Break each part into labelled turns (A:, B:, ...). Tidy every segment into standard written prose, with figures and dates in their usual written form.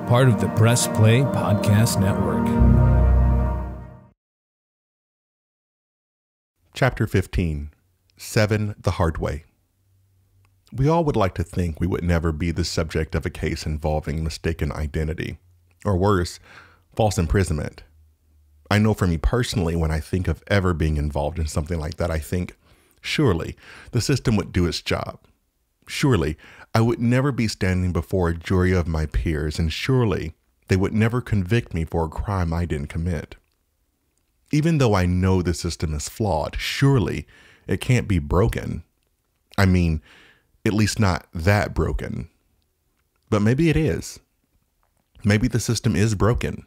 A: part of the Press Play Podcast Network.
B: Chapter 15, 7 the Hard Way. We all would like to think we would never be the subject of a case involving mistaken identity, or worse, false imprisonment. I know for me personally, when I think of ever being involved in something like that, I think, surely the system would do its job. Surely I would never be standing before a jury of my peers, and surely they would never convict me for a crime I didn't commit. Even though I know the system is flawed, surely it can't be broken. I mean, at least not that broken. But maybe it is. Maybe the system is broken.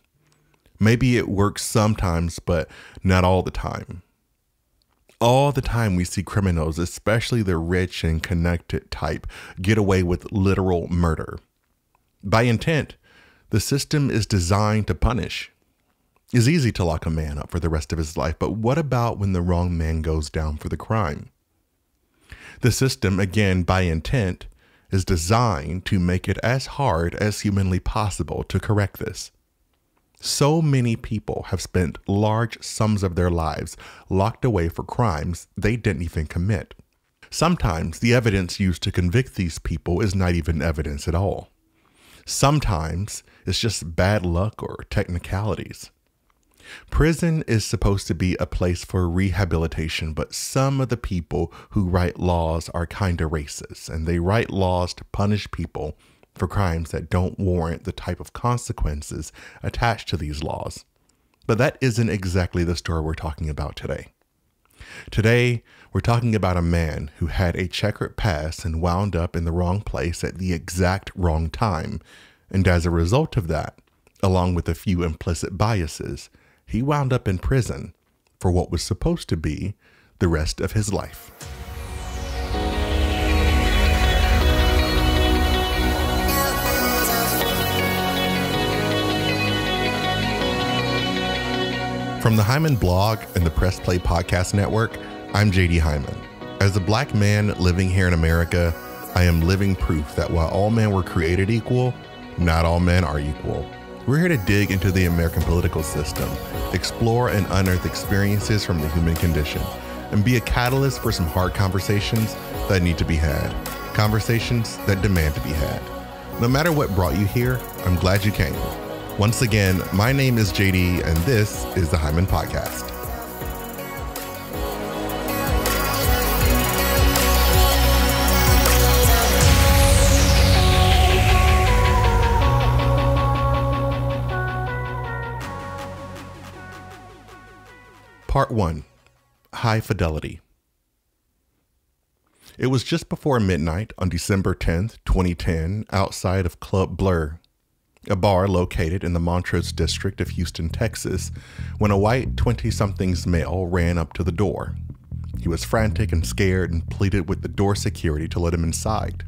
B: Maybe it works sometimes, but not all the time. All the time we see criminals, especially the rich and connected type, get away with literal murder. By intent, the system is designed to punish. It's easy to lock a man up for the rest of his life, but what about when the wrong man goes down for the crime? The system, again by intent, is designed to make it as hard as humanly possible to correct this. So many people have spent large sums of their lives locked away for crimes they didn't even commit. Sometimes the evidence used to convict these people is not even evidence at all. Sometimes it's just bad luck or technicalities. Prison is supposed to be a place for rehabilitation, but some of the people who write laws are kinda racist, and they write laws to punish people for crimes that don't warrant the type of consequences attached to these laws. But that isn't exactly the story we're talking about today. Today, we're talking about a man who had a checkered past and wound up in the wrong place at the exact wrong time. And as a result of that, along with a few implicit biases, he wound up in prison for what was supposed to be the rest of his life. From the Hyman blog and the Press Play Podcast Network, I'm JD Hyman. As a black man living here in America, I am living proof that while all men were created equal, not all men are equal. We're here to dig into the American political system, explore and unearth experiences from the human condition, and be a catalyst for some hard conversations that need to be had. Conversations that demand to be had. No matter what brought you here, I'm glad you came. Once again, my name is JD, and this is the Hyman Podcast. Part 1. High Fidelity. It was just before midnight on December 10th, 2010, outside of Club Blur, a bar located in the Montrose district of Houston, Texas, when a white 20-somethings male ran up to the door. He was frantic and scared and pleaded with the door security to let him inside.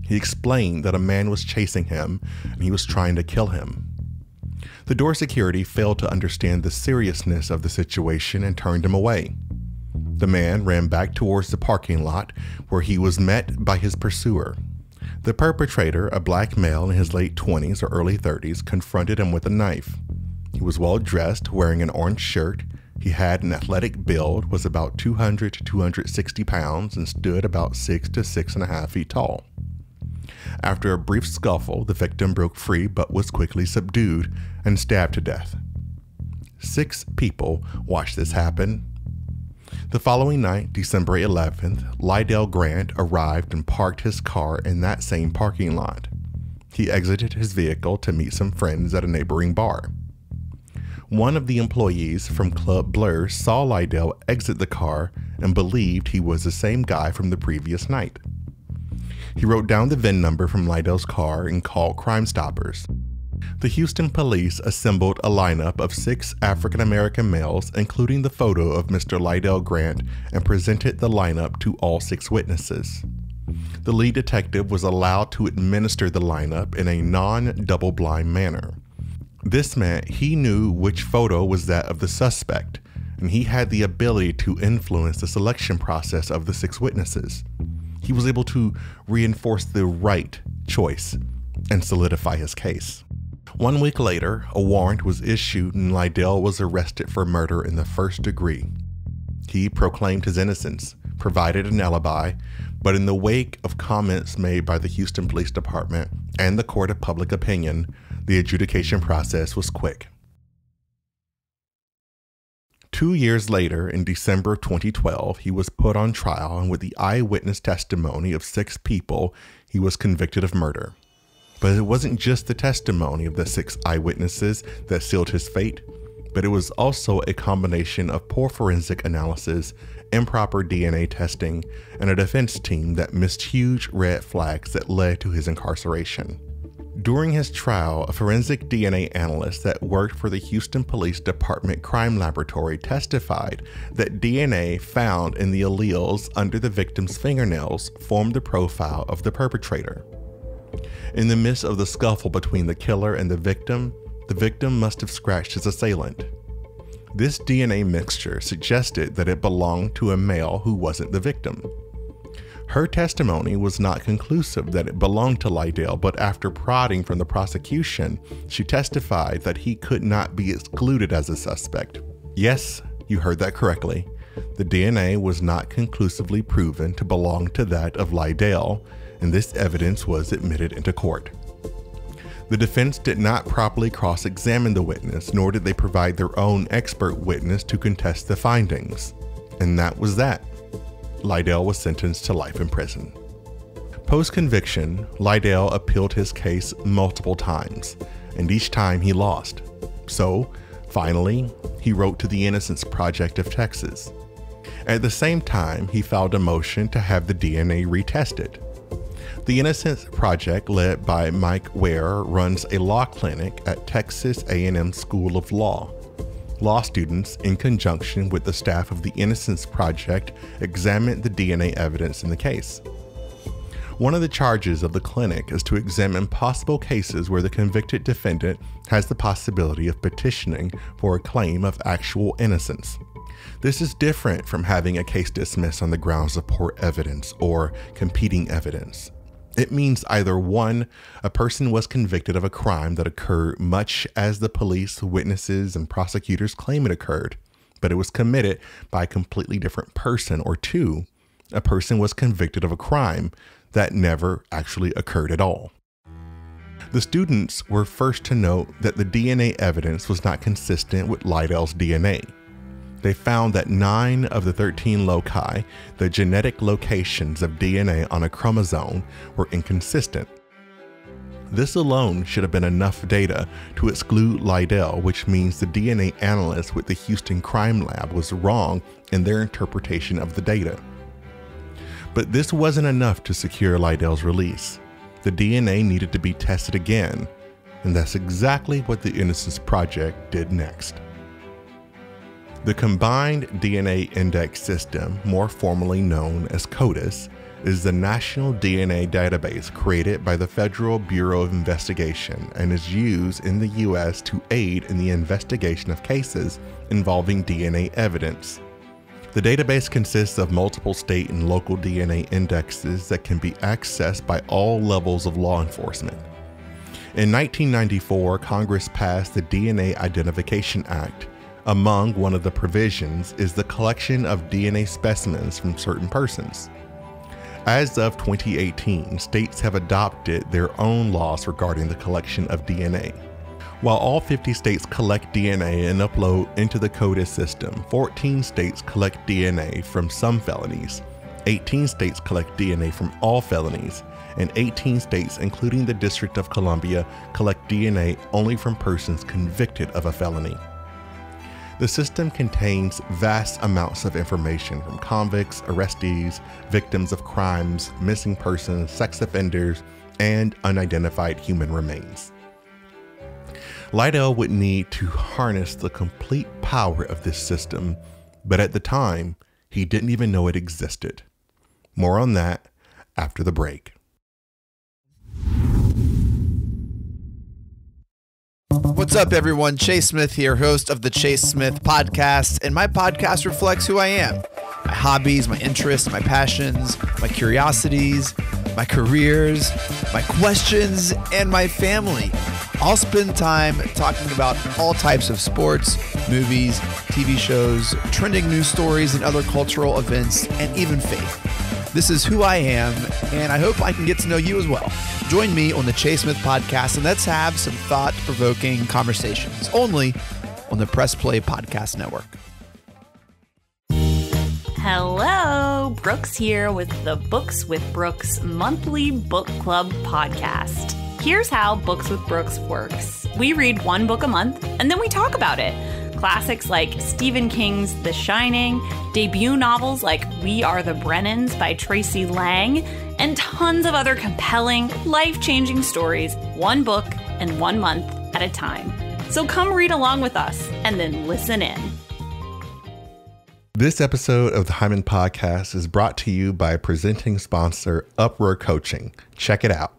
B: He explained that a man was chasing him and he was trying to kill him. The door security failed to understand the seriousness of the situation and turned him away. The man ran back towards the parking lot where he was met by his pursuer. The perpetrator, a black male in his late 20s or early 30s, confronted him with a knife. He was well dressed, wearing an orange shirt. He had an athletic build, was about 200 to 260 pounds, and stood about 6 to 6.5 feet tall. After a brief scuffle, the victim broke free but was quickly subdued and stabbed to death. 6 people watched this happen. The following night, December 11th, Lydell Grant arrived and parked his car in that same parking lot. He exited his vehicle to meet some friends at a neighboring bar. One of the employees from Club Blur saw Lydell exit the car and believed he was the same guy from the previous night. He wrote down the VIN number from Lydell's car and called Crime Stoppers. The Houston police assembled a lineup of 6 African-American males, including the photo of Mr. Lydell Grant, and presented the lineup to all 6 witnesses. The lead detective was allowed to administer the lineup in a non-double-blind manner. This meant he knew which photo was that of the suspect, and he had the ability to influence the selection process of the 6 witnesses. He was able to reinforce the right choice and solidify his case. 1 week later, a warrant was issued and Lydell was arrested for murder in the first degree. He proclaimed his innocence, provided an alibi, but in the wake of comments made by the Houston Police Department and the Court of Public Opinion, the adjudication process was quick. 2 years later, in December 2012, he was put on trial, and with the eyewitness testimony of 6 people, he was convicted of murder. But it wasn't just the testimony of the 6 eyewitnesses that sealed his fate, but it was also a combination of poor forensic analysis, improper DNA testing, and a defense team that missed huge red flags that led to his incarceration. During his trial, a forensic DNA analyst that worked for the Houston Police Department Crime Laboratory testified that DNA found in the alleles under the victim's fingernails formed the profile of the perpetrator. In the midst of the scuffle between the killer and the victim must have scratched his assailant. This DNA mixture suggested that it belonged to a male who wasn't the victim. Her testimony was not conclusive that it belonged to Lydell, but after prodding from the prosecution, she testified that he could not be excluded as a suspect. Yes, you heard that correctly. The DNA was not conclusively proven to belong to that of Lydell, and this evidence was admitted into court. The defense did not properly cross-examine the witness, nor did they provide their own expert witness to contest the findings. And that was that. Lydell was sentenced to life in prison. Post-conviction, Lydell appealed his case multiple times, and each time he lost. So, finally, he wrote to the Innocence Project of Texas. At the same time, he filed a motion to have the DNA retested. The Innocence Project, led by Mike Ware, runs a law clinic at Texas A&M School of Law. Law students, in conjunction with the staff of the Innocence Project, examined the DNA evidence in the case. One of the charges of the clinic is to examine possible cases where the convicted defendant has the possibility of petitioning for a claim of actual innocence. This is different from having a case dismissed on the grounds of poor evidence or competing evidence. It means either 1, a person was convicted of a crime that occurred much as the police, witnesses, and prosecutors claim it occurred, but it was committed by a completely different person, or 2, a person was convicted of a crime that never actually occurred at all. The students were first to note that the DNA evidence was not consistent with Lydell's DNA. They found that 9 of the 13 loci, the genetic locations of DNA on a chromosome, were inconsistent. This alone should have been enough data to exclude Lydell, which means the DNA analyst with the Houston Crime Lab was wrong in their interpretation of the data. But this wasn't enough to secure Lydell's release. The DNA needed to be tested again, and that's exactly what the Innocence Project did next. The Combined DNA Index System, more formally known as CODIS, is the national DNA database created by the Federal Bureau of Investigation and is used in the U.S. to aid in the investigation of cases involving DNA evidence. The database consists of multiple state and local DNA indexes that can be accessed by all levels of law enforcement. In 1994, Congress passed the DNA Identification Act. Among one of the provisions is the collection of DNA specimens from certain persons. As of 2018, states have adopted their own laws regarding the collection of DNA. While all 50 states collect DNA and upload into the CODIS system, 14 states collect DNA from some felonies, 18 states collect DNA from all felonies, and 18 states, including the District of Columbia, collect DNA only from persons convicted of a felony. The system contains vast amounts of information from convicts, arrestees, victims of crimes, missing persons, sex offenders, and unidentified human remains. Lydell would need to harness the complete power of this system, but at the time, he didn't even know it existed. More on that after the break.
C: What's up, everyone? Chase Smith here, host of the Chase Smith Podcast, and my podcast reflects who I am. My hobbies, my interests, my passions, my curiosities, my careers, my questions, and my family. I'll spend time talking about all types of sports, movies, TV shows, trending news stories, and other cultural events, and even faith. This is who I am, and I hope I can get to know you as well. Join me on the Chase Smith Podcast, and let's have some thought-provoking conversations, only on the Press Play Podcast Network.
D: Hello, Brooks here with the Books with Brooks monthly book club podcast. Here's how Books with Brooks works. We read one book a month, and then we talk about it. Classics like Stephen King's The Shining, debut novels like We Are the Brennans by Tracy Lang, and tons of other compelling, life-changing stories, one book and 1 month at a time. So come read along with us, and then listen in.
B: This episode of the Hyman Podcast is brought to you by presenting sponsor Uproar Coaching. Check it out.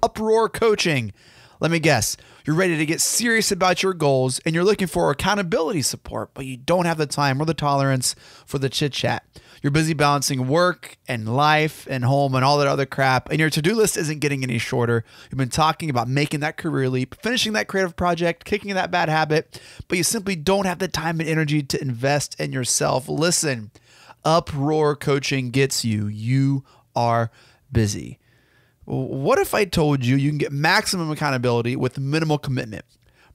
C: Uproar Coaching. Let me guess, you're ready to get serious about your goals and you're looking for accountability support, but you don't have the time or the tolerance for the chit chat. You're busy balancing work and life and home and all that other crap, and your to-do list isn't getting any shorter. You've been talking about making that career leap, finishing that creative project, kicking that bad habit, but you simply don't have the time and energy to invest in yourself. Listen, Uproar Coaching gets you. You are busy. What if I told you you can get maximum accountability with minimal commitment?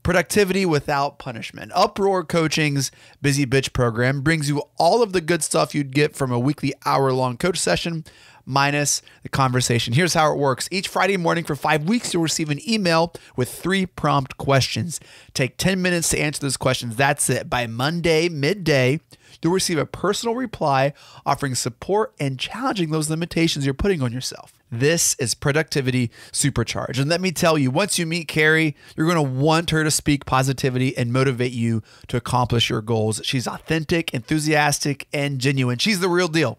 C: Productivity without punishment. Uproar Coaching's Busy Bitch program brings you all of the good stuff you'd get from a weekly hour-long coach session, minus the conversation. Here's how it works. Each Friday morning for 5 weeks, you'll receive an email with 3 prompt questions. Take 10 minutes to answer those questions. That's it. By Monday, midday, you'll receive a personal reply offering support and challenging those limitations you're putting on yourself. This is productivity supercharged. And let me tell you, once you meet Carrie, you're going to want her to speak positivity and motivate you to accomplish your goals. She's authentic, enthusiastic, and genuine. She's the real deal.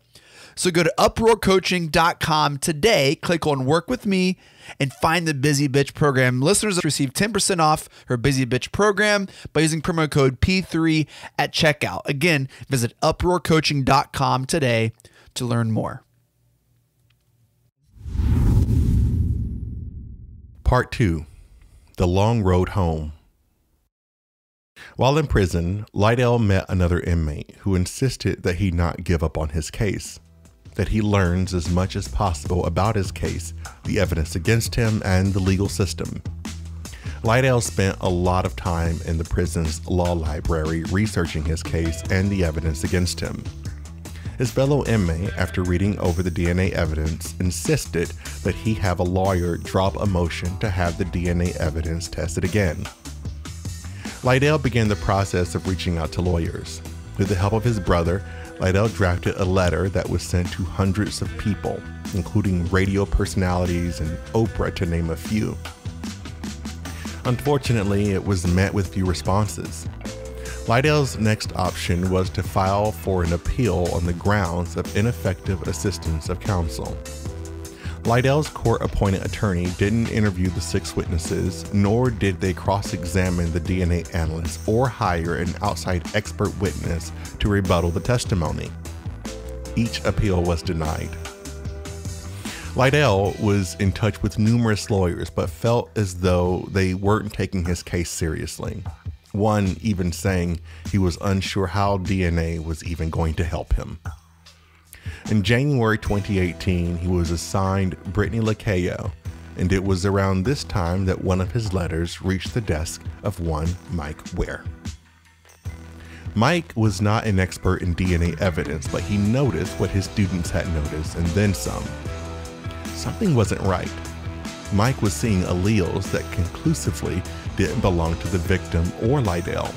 C: So go to uproarcoaching.com today, click on Work With Me, and find the Busy Bitch program. Listeners receive 10% off her Busy Bitch program by using promo code P3 at checkout. Again, visit uproarcoaching.com today to learn more.
B: Part 2, The Long Road Home. While in prison, Lydell met another inmate who insisted that he not give up on his case, that he learns as much as possible about his case, the evidence against him, and the legal system. Lydell spent a lot of time in the prison's law library researching his case and the evidence against him. His fellow inmate, after reading over the DNA evidence, insisted that he have a lawyer drop a motion to have the DNA evidence tested again. Lydell began the process of reaching out to lawyers. With the help of his brother, Lydell drafted a letter that was sent to hundreds of people, including radio personalities and Oprah, to name a few. Unfortunately, it was met with few responses. Lydell's next option was to file for an appeal on the grounds of ineffective assistance of counsel. Lydell's court-appointed attorney didn't interview the 6 witnesses, nor did they cross-examine the DNA analyst or hire an outside expert witness to rebuttal the testimony. Each appeal was denied. Lydell was in touch with numerous lawyers, but felt as though they weren't taking his case seriously. One even saying he was unsure how DNA was even going to help him. In January 2018, he was assigned Brittany Lacayo, and it was around this time that one of his letters reached the desk of one Mike Ware. Mike was not an expert in DNA evidence, but he noticed what his students had noticed and then some. Something wasn't right. Mike was seeing alleles that conclusively didn't belong to the victim or Lydell.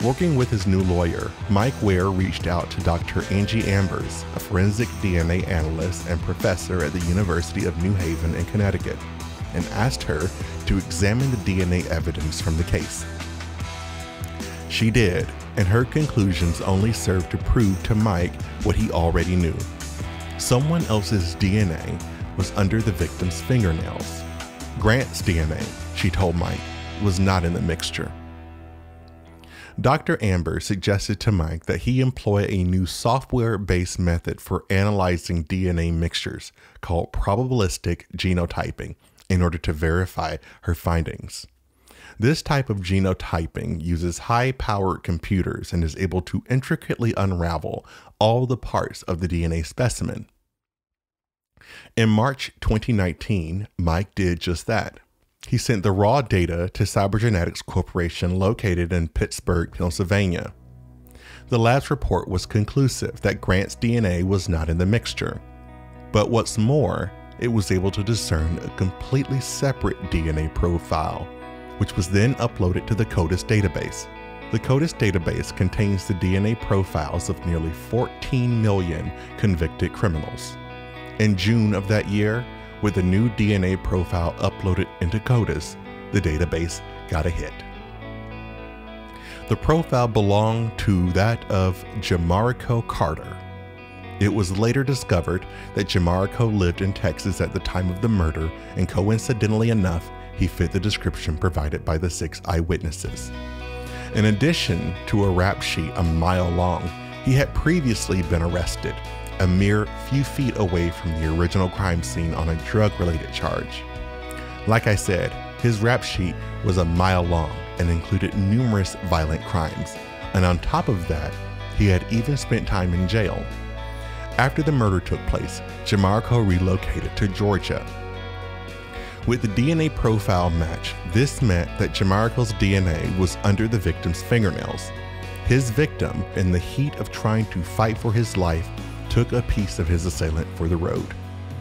B: Working with his new lawyer, Mike Ware reached out to Dr. Angie Ambers, a forensic DNA analyst and professor at the University of New Haven in Connecticut, and asked her to examine the DNA evidence from the case. She did, and her conclusions only served to prove to Mike what he already knew. Someone else's DNA was under the victim's fingernails. Grant's DNA, she told Mike, was not in the mixture. Dr. Amber suggested to Mike that he employ a new software-based method for analyzing DNA mixtures called probabilistic genotyping, in order to verify her findings. This type of genotyping uses high-powered computers and is able to intricately unravel all the parts of the DNA specimen. In March 2019, Mike did just that. He sent the raw data to Cybergenetics Corporation located in Pittsburgh, Pennsylvania. The lab's report was conclusive that Grant's DNA was not in the mixture. But what's more, it was able to discern a completely separate DNA profile, which was then uploaded to the CODIS database. The CODIS database contains the DNA profiles of nearly 14 million convicted criminals. In June of that year, with the new DNA profile uploaded into CODIS, the database got a hit. The profile belonged to that of Jamarico Carter. It was later discovered that Jamarico lived in Texas at the time of the murder, and coincidentally enough, he fit the description provided by the 6 eyewitnesses. In addition to a rap sheet a mile long, he had previously been arrested, a mere few feet away from the original crime scene on a drug-related charge. Like I said, his rap sheet was a mile long and included numerous violent crimes, and on top of that, he had even spent time in jail. After the murder took place, Jamarico relocated to Georgia. With the DNA profile match, this meant that Jamarico's DNA was under the victim's fingernails. His victim, in the heat of trying to fight for his life, took a piece of his assailant for the road.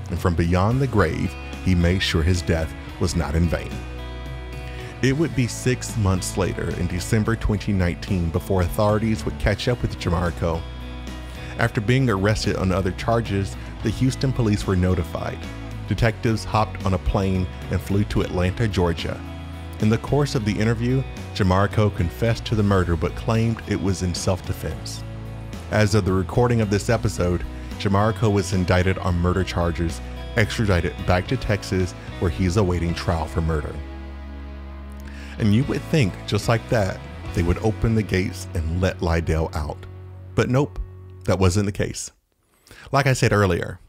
B: And from beyond the grave, he made sure his death was not in vain. It would be 6 months later, in December 2019, before authorities would catch up with Jamarico. After being arrested on other charges, the Houston police were notified. Detectives hopped on a plane and flew to Atlanta, Georgia. In the course of the interview, Jamarico confessed to the murder but claimed it was in self-defense. As of the recording of this episode, Jamarico was indicted on murder charges, extradited back to Texas, where he's awaiting trial for murder. And you would think, just like that, they would open the gates and let Lydell out. But nope, that wasn't the case. Like I said earlier,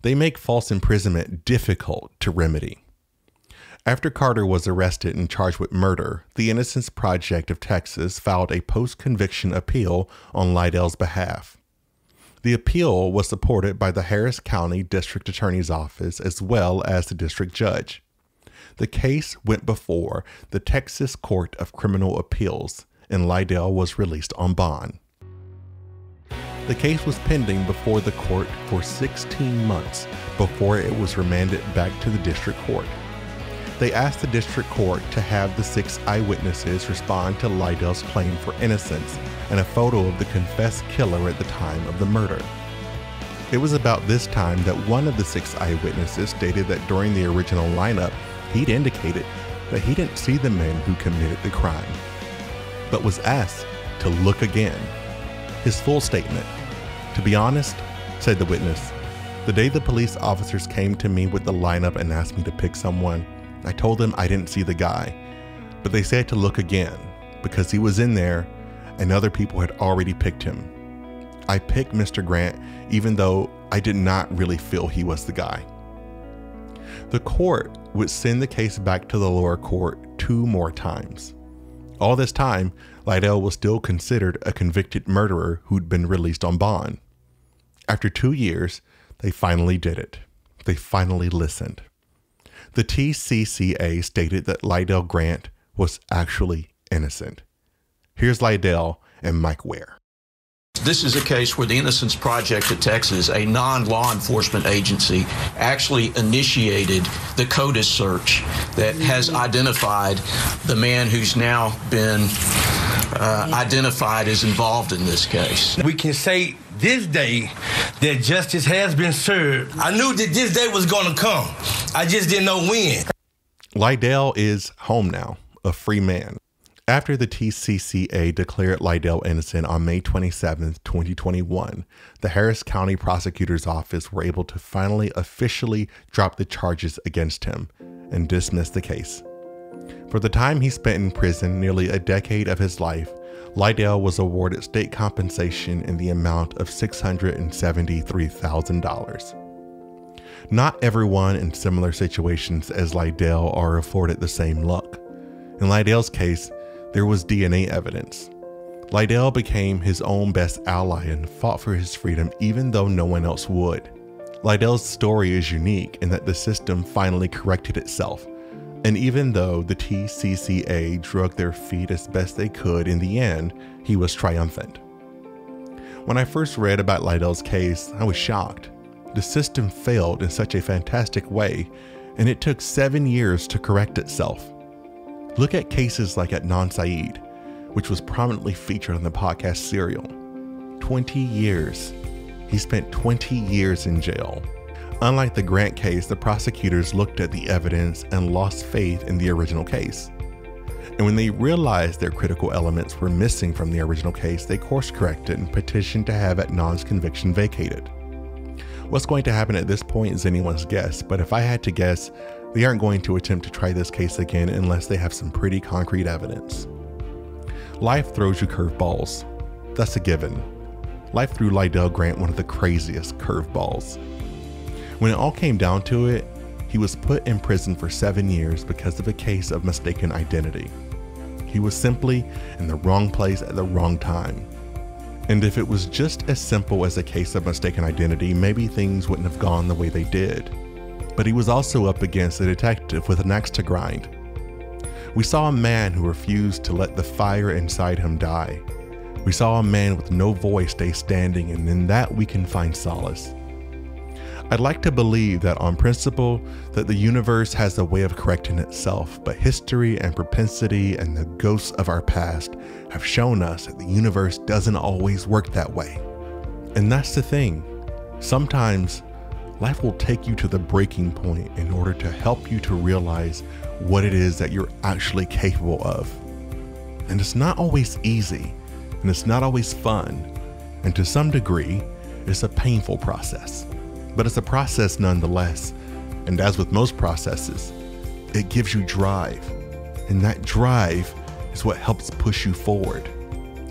B: they make false imprisonment difficult to remedy. After Carter was arrested and charged with murder, the Innocence Project of Texas filed a post-conviction appeal on Lydell's behalf. The appeal was supported by the Harris County District Attorney's Office as well as the district judge. The case went before the Texas Court of Criminal Appeals, and Lydell was released on bond. The case was pending before the court for 16 months before it was remanded back to the district court. They asked the district court to have the 6 eyewitnesses respond to Lydell's claim for innocence and a photo of the confessed killer at the time of the murder. It was about this time that one of the 6 eyewitnesses stated that during the original lineup, he'd indicated that he didn't see the men who committed the crime, but was asked to look again. His full statement: "To be honest," said the witness, "the day the police officers came to me with the lineup and asked me to pick someone, I told them I didn't see the guy, but they said to look again because he was in there and other people had already picked him. I picked Mr. Grant even though I did not really feel he was the guy." The court would send the case back to the lower court 2 more times. All this time, Lydell was still considered a convicted murderer who'd been released on bond. After 2 years, they finally did it. They finally listened. The TCCA stated that Lydell Grant was actually innocent. Here's Lydell and Mike Ware.
E: This is a case where the Innocence Project of Texas, a non-law enforcement agency, actually initiated the CODIS search that has identified the man who's now been identified as involved in this case.
F: We can say this day that justice has been served. I knew that this day was going to come. I just didn't know when.
B: Lydell is home now, a free man. After the TCCA declared Lydell innocent on May 27, 2021, the Harris County Prosecutor's Office were able to finally officially drop the charges against him and dismiss the case. For the time he spent in prison, nearly a decade of his life, Lydell was awarded state compensation in the amount of $673,000. Not everyone in similar situations as Lydell are afforded the same luck. In Lydell's case, there was DNA evidence. Lydell became his own best ally and fought for his freedom even though no one else would. Lydell's story is unique in that the system finally corrected itself. And even though the TCCA dragged their feet as best they could, in the end, he was triumphant. When I first read about Lydell's case, I was shocked. The system failed in such a fantastic way, and it took 7 years to correct itself. Look at cases like Adnan Syed, which was prominently featured on the podcast Serial. 20 years. He spent 20 years in jail. Unlike the Grant case, the prosecutors looked at the evidence and lost faith in the original case. And when they realized their critical elements were missing from the original case, they course-corrected and petitioned to have Adnan's conviction vacated. What's going to happen at this point is anyone's guess, but if I had to guess, they aren't going to attempt to try this case again unless they have some pretty concrete evidence. Life throws you curveballs. That's a given. Life threw Lydell Grant one of the craziest curveballs. When it all came down to it, he was put in prison for 7 years because of a case of mistaken identity. He was simply in the wrong place at the wrong time. And if it was just as simple as a case of mistaken identity, maybe things wouldn't have gone the way they did. But he was also up against a detective with an axe to grind. We saw a man who refused to let the fire inside him die. We saw a man with no voice stay standing, and in that we can find solace. I'd like to believe that on principle, that the universe has a way of correcting itself, but history and propensity and the ghosts of our past have shown us that the universe doesn't always work that way. And that's the thing. Sometimes life will take you to the breaking point in order to help you to realize what it is that you're actually capable of. And it's not always easy, and it's not always fun, and to some degree, it's a painful process. But it's a process nonetheless, and as with most processes, it gives you drive, and that drive is what helps push you forward.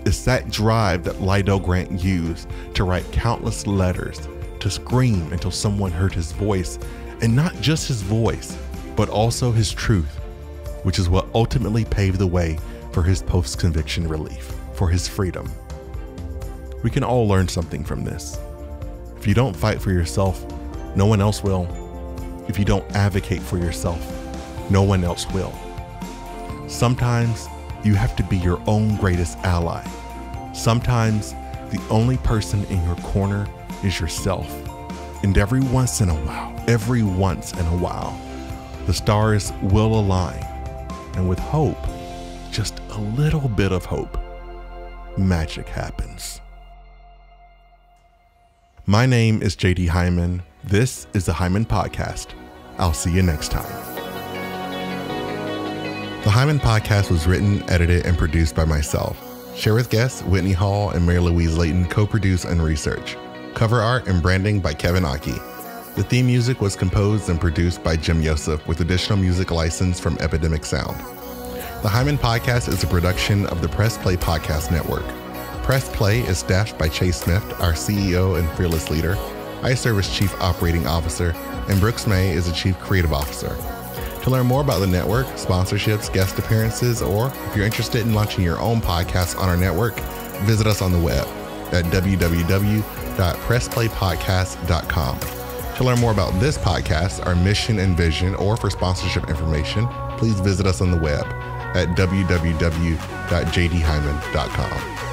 B: It's that drive that Lydell Grant used to write countless letters, to scream until someone heard his voice, and not just his voice, but also his truth, which is what ultimately paved the way for his post-conviction relief, for his freedom. We can all learn something from this. If you don't fight for yourself, no one else will. If you don't advocate for yourself, no one else will. Sometimes you have to be your own greatest ally. Sometimes the only person in your corner is yourself. And every once in a while, the stars will align. And with hope, just a little bit of hope, magic happens. My name is JD Hyman. This is the Hyman Podcast. I'll see you next time. The Hyman Podcast was written, edited, and produced by myself. Share with guests Whitney Hall and Mary Louise Layton co-produce and research. Cover art and branding by Kevin Aki. The theme music was composed and produced by Jim Yosef with additional music licensed from Epidemic Sound. The Hyman Podcast is a production of the Press Play Podcast Network. Press Play is staffed by Chase Smith, our CEO and fearless leader. I serve as Chief Operating Officer, and Brooks May is the Chief Creative Officer. To learn more about the network, sponsorships, guest appearances, or if you're interested in launching your own podcast on our network, visit us on the web at www.pressplaypodcast.com. To learn more about this podcast, our mission and vision, or for sponsorship information, please visit us on the web at www.jdhyman.com.